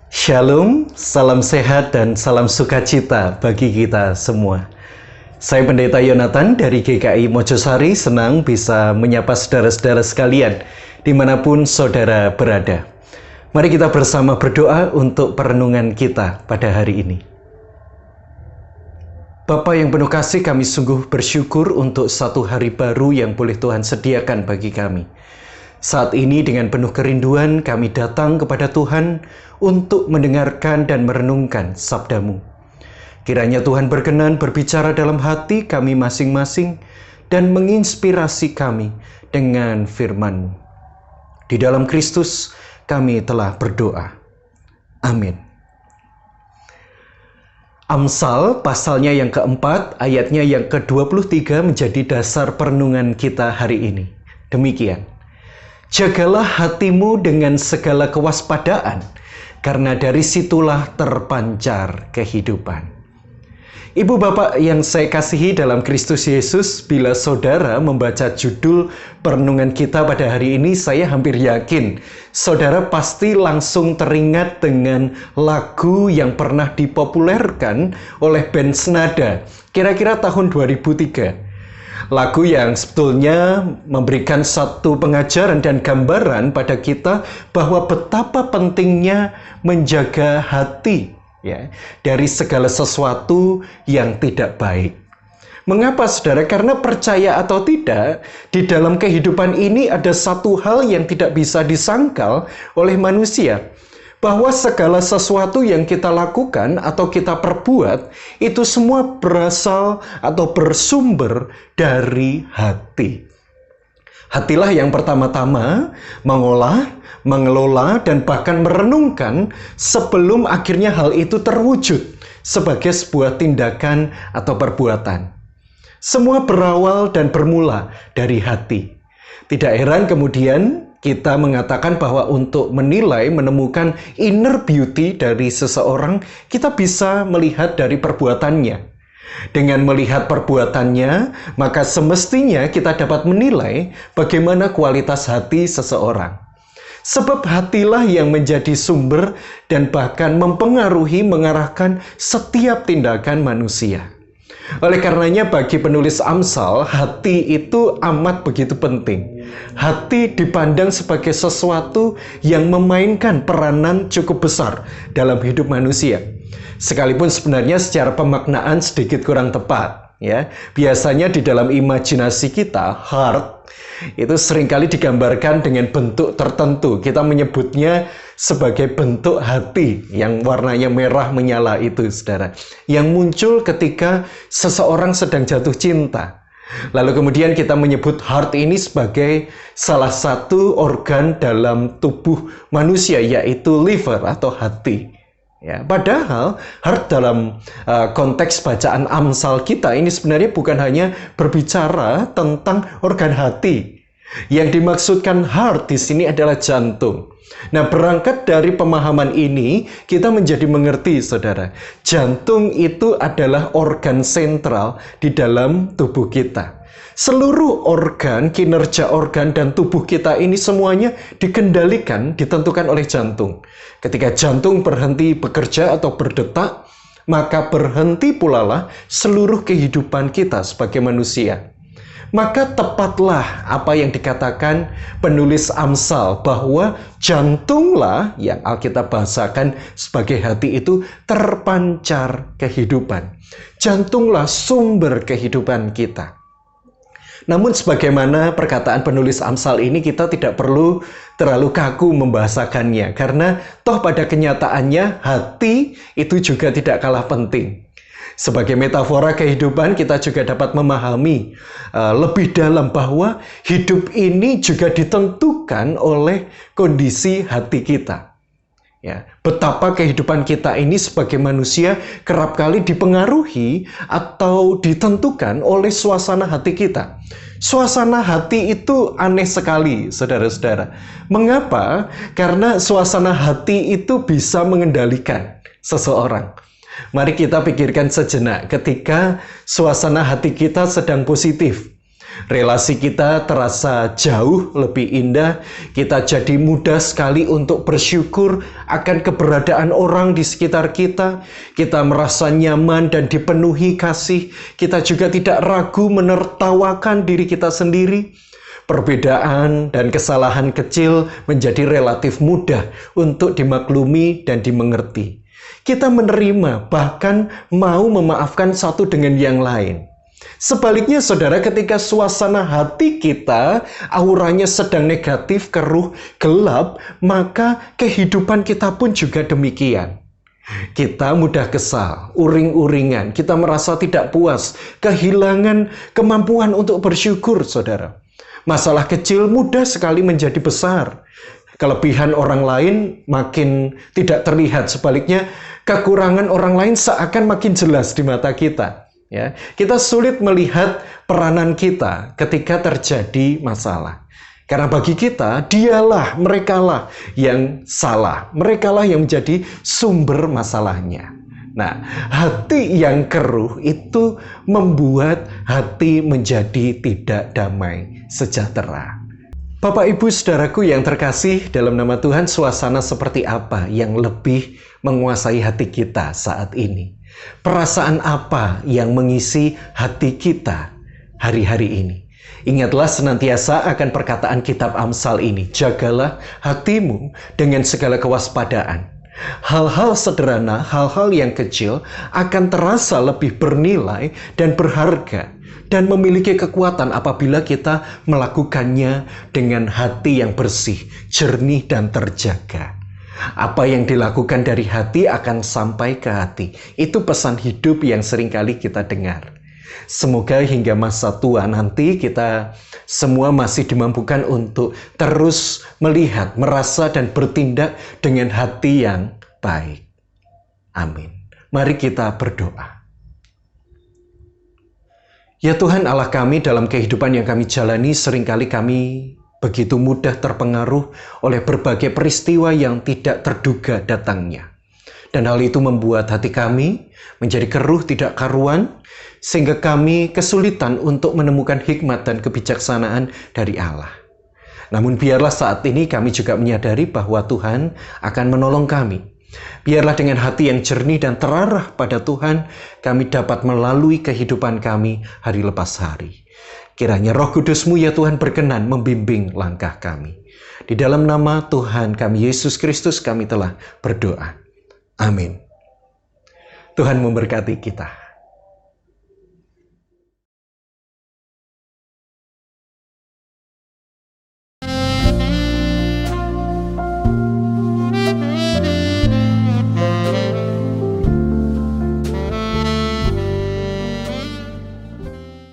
Shalom, salam sehat dan salam sukacita bagi kita semua. Saya Pendeta Yonatan dari GKI Mojosari, senang bisa menyapa saudara-saudara sekalian dimanapun saudara berada. Mari kita bersama berdoa untuk perenungan kita pada hari ini. Bapa yang penuh kasih, kami sungguh bersyukur untuk satu hari baru yang boleh Tuhan sediakan bagi kami. Saat ini dengan penuh kerinduan kami datang kepada Tuhan untuk mendengarkan dan merenungkan sabda-Mu. Kiranya Tuhan berkenan berbicara dalam hati kami masing-masing dan menginspirasi kami dengan firman-Mu. Di dalam Kristus kami telah berdoa. Amin. Amsal pasalnya yang keempat, ayatnya yang ke-23 menjadi dasar perenungan kita hari ini. Demikian. Jagalah hatimu dengan segala kewaspadaan, karena dari situlah terpancar kehidupan. Ibu bapak yang saya kasihi dalam Kristus Yesus, bila saudara membaca judul perenungan kita pada hari ini, saya hampir yakin saudara pasti langsung teringat dengan lagu yang pernah dipopulerkan oleh band Senada, kira-kira tahun 2003. Lagu yang sebetulnya memberikan satu pengajaran dan gambaran pada kita bahwa betapa pentingnya menjaga hati ya, dari segala sesuatu yang tidak baik. Mengapa saudara? Karena percaya atau tidak, di dalam kehidupan ini ada satu hal yang tidak bisa disangkal oleh manusia. Bahwa segala sesuatu yang kita lakukan atau kita perbuat, itu semua berasal atau bersumber dari hati. Hatilah yang pertama-tama mengolah, mengelola, dan bahkan merenungkan sebelum akhirnya hal itu terwujud sebagai sebuah tindakan atau perbuatan. Semua berawal dan bermula dari hati. Tidak heran kemudian kita mengatakan bahwa untuk menilai, menemukan inner beauty dari seseorang, kita bisa melihat dari perbuatannya. Dengan melihat perbuatannya, maka semestinya kita dapat menilai bagaimana kualitas hati seseorang. Sebab hatilah yang menjadi sumber dan bahkan mempengaruhi, mengarahkan setiap tindakan manusia. Oleh karenanya bagi penulis Amsal, hati itu amat begitu penting. Hati dipandang sebagai sesuatu yang memainkan peranan cukup besar dalam hidup manusia. Sekalipun sebenarnya secara pemaknaan sedikit kurang tepat. Ya, biasanya di dalam imajinasi kita, heart itu seringkali digambarkan dengan bentuk tertentu. Kita menyebutnya sebagai bentuk hati yang warnanya merah menyala itu, saudara. Yang muncul ketika seseorang sedang jatuh cinta. Lalu kemudian kita menyebut heart ini sebagai salah satu organ dalam tubuh manusia, yaitu liver atau hati. Ya, padahal heart dalam konteks bacaan Amsal kita ini sebenarnya bukan hanya berbicara tentang organ hati. Yang dimaksudkan heart di sini adalah jantung. Nah, berangkat dari pemahaman ini, kita menjadi mengerti, saudara, jantung itu adalah organ sentral di dalam tubuh kita. Seluruh organ, kinerja organ dan tubuh kita ini semuanya dikendalikan, ditentukan oleh jantung. Ketika jantung berhenti bekerja atau berdetak, maka berhenti pula lah seluruh kehidupan kita sebagai manusia. Maka tepatlah apa yang dikatakan penulis Amsal, bahwa jantunglah yang Alkitab bahasakan sebagai hati itu terpancar kehidupan. Jantunglah sumber kehidupan kita. Namun sebagaimana perkataan penulis Amsal ini, kita tidak perlu terlalu kaku membahasakannya, karena toh pada kenyataannya hati itu juga tidak kalah penting. Sebagai metafora kehidupan, kita juga dapat memahami lebih dalam bahwa hidup ini juga ditentukan oleh kondisi hati kita. Ya, betapa kehidupan kita ini sebagai manusia kerap kali dipengaruhi atau ditentukan oleh suasana hati kita. Suasana hati itu aneh sekali, saudara-saudara. Mengapa? Karena suasana hati itu bisa mengendalikan seseorang. Mari kita pikirkan sejenak ketika suasana hati kita sedang positif. Relasi kita terasa jauh lebih indah. Kita jadi mudah sekali untuk bersyukur akan keberadaan orang di sekitar kita. Kita merasa nyaman dan dipenuhi kasih. Kita juga tidak ragu menertawakan diri kita sendiri. Perbedaan dan kesalahan kecil menjadi relatif mudah untuk dimaklumi dan dimengerti. Kita menerima, bahkan mau memaafkan satu dengan yang lain. Sebaliknya saudara, ketika suasana hati kita auranya sedang negatif, keruh, gelap, maka kehidupan kita pun juga demikian. Kita mudah kesal, uring-uringan, kita merasa tidak puas, kehilangan kemampuan untuk bersyukur saudara. Masalah kecil mudah sekali menjadi besar. Kelebihan orang lain makin tidak terlihat, sebaliknya kekurangan orang lain seakan makin jelas di mata kita. Ya, kita sulit melihat peranan kita ketika terjadi masalah. Karena bagi kita, dialah, merekalah yang salah. Merekalah yang menjadi sumber masalahnya. Nah, hati yang keruh itu membuat hati menjadi tidak damai, sejahtera. Bapak, Ibu, Saudaraku yang terkasih, dalam nama Tuhan, suasana seperti apa yang lebih menguasai hati kita saat ini? Perasaan apa yang mengisi hati kita hari-hari ini? Ingatlah senantiasa akan perkataan kitab Amsal ini. Jagalah hatimu dengan segala kewaspadaan. Hal-hal sederhana, hal-hal yang kecil akan terasa lebih bernilai dan berharga dan memiliki kekuatan apabila kita melakukannya dengan hati yang bersih, jernih, dan terjaga. Apa yang dilakukan dari hati akan sampai ke hati. Itu pesan hidup yang seringkali kita dengar. Semoga hingga masa tua nanti kita semua masih dimampukan untuk terus melihat, merasa, dan bertindak dengan hati yang baik. Amin. Mari kita berdoa. Ya Tuhan Allah kami, dalam kehidupan yang kami jalani seringkali kami begitu mudah terpengaruh oleh berbagai peristiwa yang tidak terduga datangnya. Dan hal itu membuat hati kami menjadi keruh tidak karuan, sehingga kami kesulitan untuk menemukan hikmat dan kebijaksanaan dari Allah. Namun biarlah saat ini kami juga menyadari bahwa Tuhan akan menolong kami. Biarlah dengan hati yang jernih dan terarah pada Tuhan, kami dapat melalui kehidupan kami hari lepas hari. Kiranya Roh Kudus-Mu ya Tuhan berkenan membimbing langkah kami. Di dalam nama Tuhan kami Yesus Kristus kami telah berdoa. Amin. Tuhan memberkati kita.